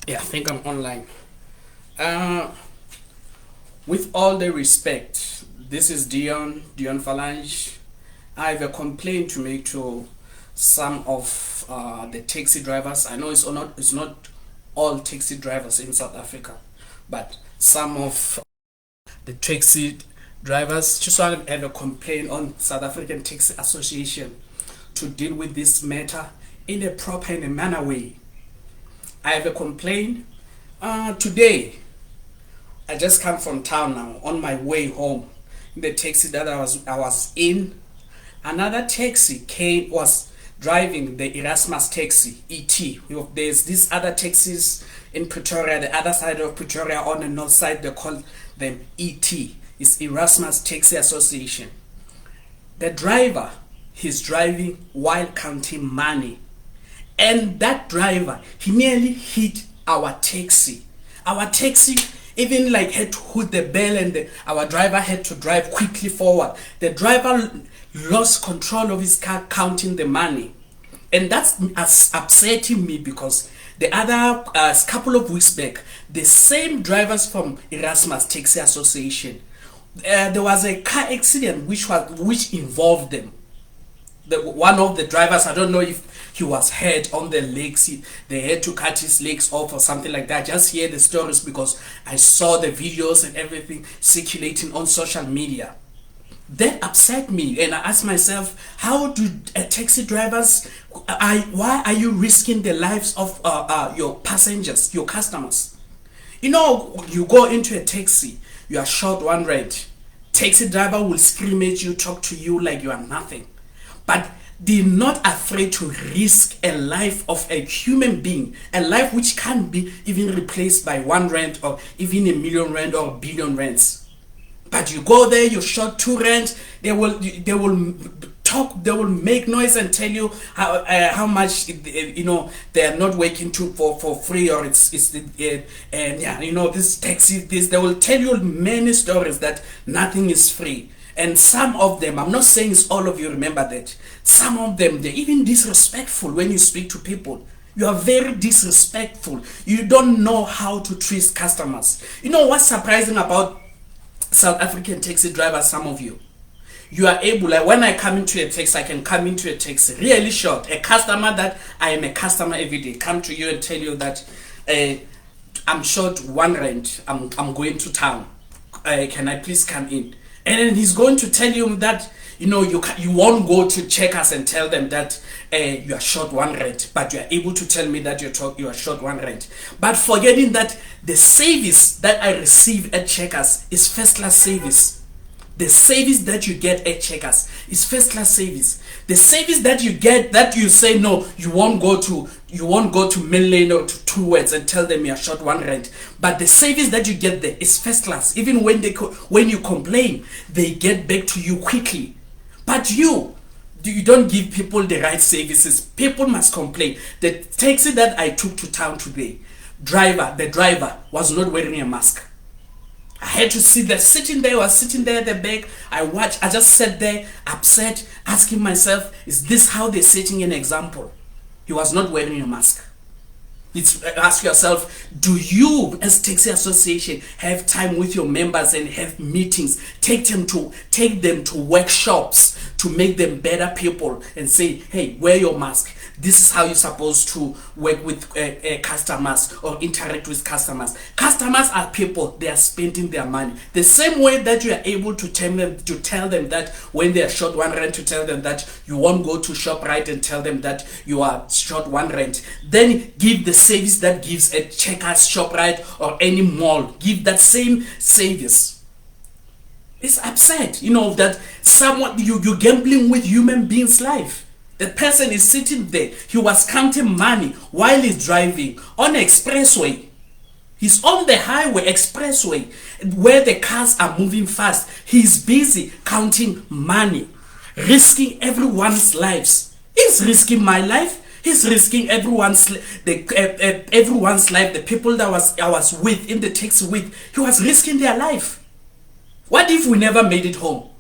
Yeah, I think I'm online. Uh, with all the respect, this is Dion Phalange. I have a complaint to make to some of the taxi drivers. I know it's not all taxi drivers in South Africa, but some of the taxi drivers just want to have a complaint on South African Taxi Association to deal with this matter in a proper and a manner way. I have a complaint today. I just come from town now. On my way home, in the taxi that I was in, another taxi came was driving the Erasmus taxi ET. There's these other taxis in Pretoria, the other side of Pretoria on the north side. They call them ET. It's Erasmus Taxi Association. The driver, he's driving while counting money, and that driver, he nearly hit our taxi. Our taxi even like had to hit the bell, and our driver had to drive quickly forward. The driver lost control of his car counting the money, and that's upsetting me because the other couple of weeks back, the same drivers from Erasmus Taxi Association, there was a car accident which involved them. One of the drivers, I don't know if he was hurt on the legs, they had to cut his legs off or something like that. Just hear the stories because I saw the videos and everything circulating on social media. That upset me, and I asked myself, how do taxi drivers, why are you risking the lives of your passengers, your customers? You go into a taxi, you are short one rate, taxi driver will scream at you, talk to you like you are nothing. But they're not afraid to risk a life of a human being, a life which can't be even replaced by 1 rand or even a 1 million rand or a 1 billion rands. But you go there, you short 2 rand, they will talk, they will make noise and tell you how much they are not working for free, or and yeah, this taxi, this, they will tell you many stories that nothing is free. And some of them, I'm not saying it's all of you, remember that. Some of them, they're even disrespectful when you speak to people. You are very disrespectful. You don't know how to treat customers. You know what's surprising about South African taxi drivers, some of you? You are able, like when I come into a taxi, I can come into a taxi really short. A customer that I am a customer every day, come to you and tell you that I'm short 1 rand, I'm going to town. Can I please come in? And then he's going to tell you that you won't go to checkers and tell them that you are short 1 rand, but you are able to tell me that you are short 1 rand. But forgetting that the service that I receive at checkers is first class service. The service that you get at checkers is first class service. The service that you get, that you say no, you won't go to main lane or to two words and tell them you're short 1 rand. But the service that you get there is first class. Even when you complain, they get back to you quickly. But you don't give people the right services. People must complain. The taxi that I took to town today, the driver was not wearing a mask. I had to see that sitting there at the back. I just sat there upset, asking myself, is this how they're setting an example? He was not wearing a mask. Ask yourself, do you as taxi association have time with your members and have meetings? Take them to workshops to make them better people and say, hey, wear your mask. This is how you're supposed to work with customers or interact with customers. Customers are people. They are spending their money. The same way that you are able to tell them that when they are short 1 rand, to tell them that you won't go to ShopRite and tell them that you are short 1 rand. Then give the service that gives a Checkers, ShopRite, or any mall. Give that same service. It's upset, that someone you're gambling with human beings' life. The person is sitting there. He was counting money while he's driving on an expressway. He's on the highway expressway where the cars are moving fast. He's busy counting money, risking everyone's lives. He's risking my life. He's risking everyone's life. The people that I was with in the taxi with, he was risking their life. What if we never made it home?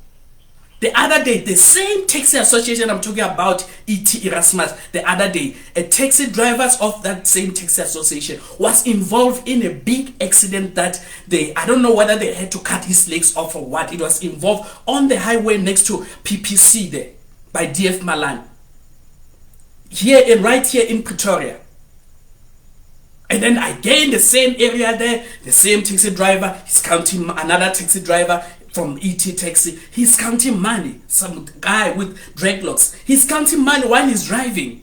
The other day, the same taxi association I'm talking about, ET Erasmus, the other day, a taxi drivers of that same taxi association was involved in a big accident that I don't know whether they had to cut his legs off or what. It was involved on the highway next to PPC there by DF Malan. Right here in Pretoria. And then again, the same area there, the same taxi driver, he's counting another taxi driver from ET Taxi. He's counting money. Some guy with dreadlocks. He's counting money while he's driving.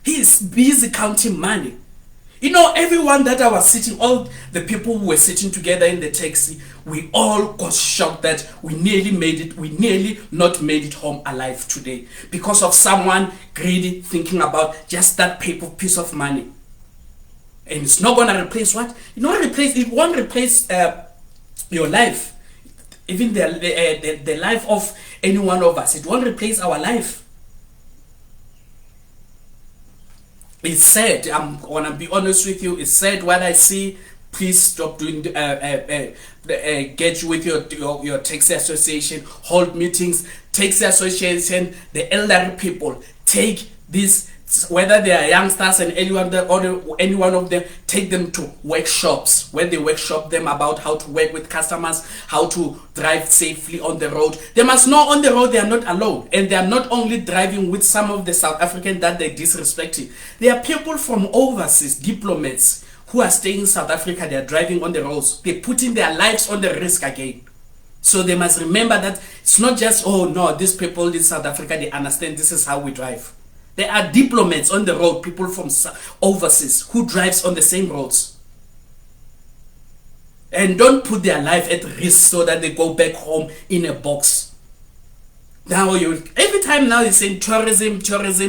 He's busy counting money. You know, everyone that I was sitting, all the people who were sitting together in the taxi, we all got shocked that we nearly not made it home alive today because of someone greedy thinking about just that piece of money. And it's not going to replace what? It won't replace your life. Even the life of any one of us. It won't replace our life. It's sad. I'm gonna be honest with you. It's sad what I see. Please stop doing. Get with your taxi association. Hold meetings. Taxi association. The elderly people take this. Whether they are youngsters and any one of them, take them to workshops where they workshop them about how to work with customers, how to drive safely on the road. They must know on the road they are not alone, and they are not only driving with some of the South Africans that they disrespecting. There are people from overseas, diplomats who are staying in South Africa. They are driving on the roads. They're putting their lives on the risk again. So they must remember that it's not just, oh no, these people in South Africa, they understand this is how we drive. There are diplomats on the road, people from overseas who drives on the same roads. And don't put their life at risk so that they go back home in a box. Now every time now you're saying tourism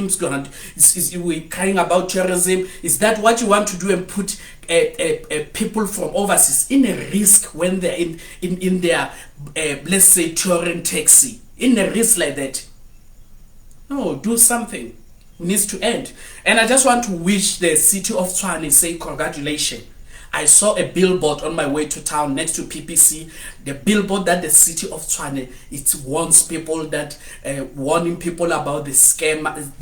is gonna. We're crying about tourism. Is that what you want to do and put people from overseas in a risk when they're in their let's say touring taxi, in a risk like that? No, do something. Needs to end. And I just want to wish the city of Tshwane, say congratulations. I saw a billboard on my way to town next to PPC. The billboard that the city of Tshwane, it warns people that warning people about the scammers,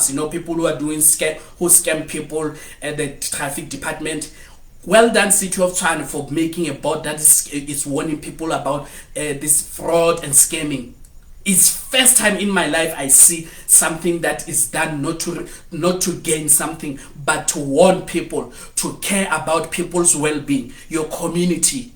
you know, people who are doing who scam people at the traffic department. Well done, city of Tshwane, for making a board that is warning people about this fraud and scamming. It's first time in my life I see something that is done not to gain something, but to warn people, to care about people's well-being, your community,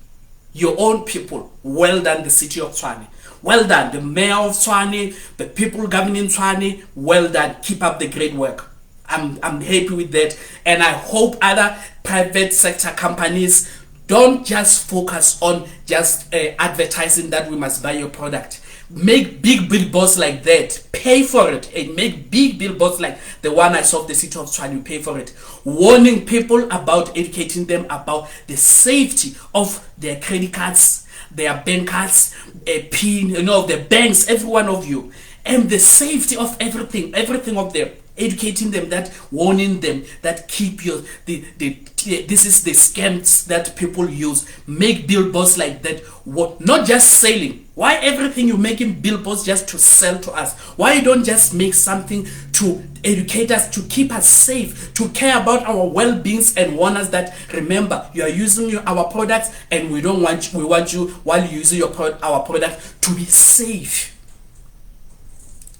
your own people. Well done, the city of Tshwane. Well done, the mayor of Tshwane, the people governing Tshwane. Well done. Keep up the great work. I'm happy with that, and I hope other private sector companies don't just focus on just advertising that we must buy your product. Make big billboards like that, pay for it, and make big billboards like the one I saw of the city of Tshwane. Pay for it, warning people about, educating them about the safety of their credit cards, their bank cards, a PIN, you know, the banks, every one of you, and the safety of everything of them. Educating them, that warning them that keep your this is the scams that people use. Make billboards like that. What, not just selling. Why everything you're making billboards just to sell to us? Why you don't just make something to educate us, to keep us safe, to care about our well-beings, and warn us that, remember, you are using our products, and we want you while you're using our product to be safe.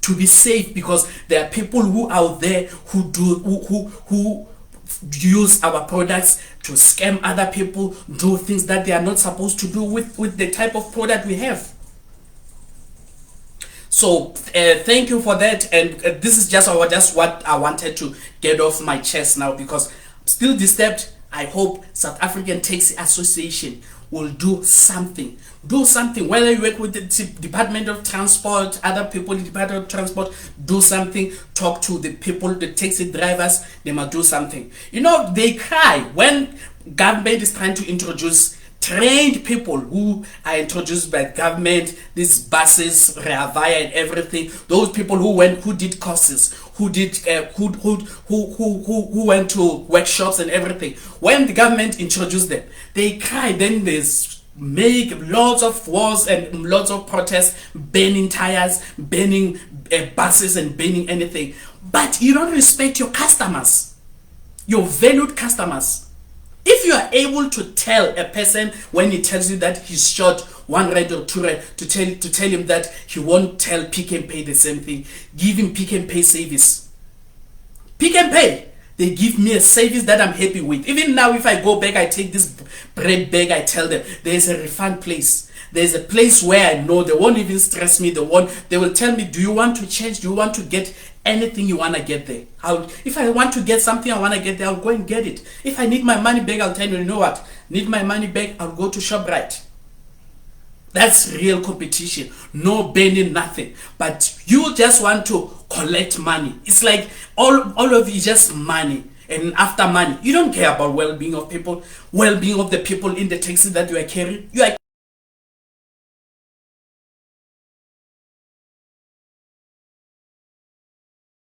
To be safe, because there are people who out there who use our products to scam other people, do things that they are not supposed to do with the type of product we have. So thank you for that, and this is just what I wanted to get off my chest now, because I'm still disturbed. I hope South African Taxi Association will do something. Do something. Whether you work with the Department of Transport, other people in the Department of Transport, do something. Talk to the people, the taxi drivers. They must do something. You know, they cry when government is trying to introduce trained people who are introduced by government, these buses, Reavaya and everything. Those people who did courses, who went to workshops and everything. When the government introduced them, they cry. Then there's make lots of wars and lots of protests, burning tires, burning buses and burning anything. But you don't respect your customers, your valued customers. If you are able to tell a person when he tells you that he's short 1 rand or 2 rand, to tell him that he won't tell Pick and Pay the same thing, give him Pick and Pay service. Pick and Pay, they give me a service that I'm happy with. Even now, if I go back, I take this bread bag, I tell them there's a refund place. There's a place where I know they won't even stress me. They will tell me, do you want to change? Do you want to get anything you want to get there? If I want to get something I want to get there, I'll go and get it. If I need my money back, I'll tell you, you know what? Need my money back, I'll go to ShopRite. That's real competition. No bending, nothing. But you just want to collect money. It's like all of you just money. And after money, you don't care about well-being of people, well-being of the people in the taxi that you are carrying. You are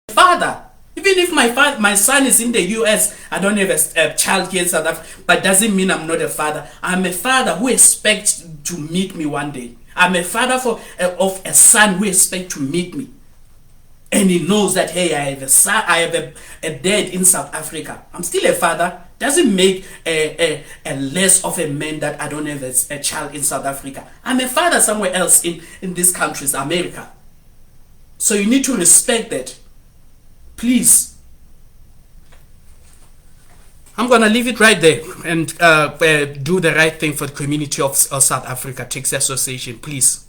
father. Even if my son is in the US, I don't have a child here in South Africa, but doesn't mean I'm not a father. I'm a father who expects to meet me one day. I'm a father of a son who expects to meet me. And he knows that, hey, I have a son, I have a dad in South Africa. I'm still a father. Doesn't make a less of a man that I don't have a child in South Africa. I'm a father somewhere else in these countries, America. So you need to respect that. Please. I'm going to leave it right there and do the right thing for the community of South Africa Taxi Association. Please.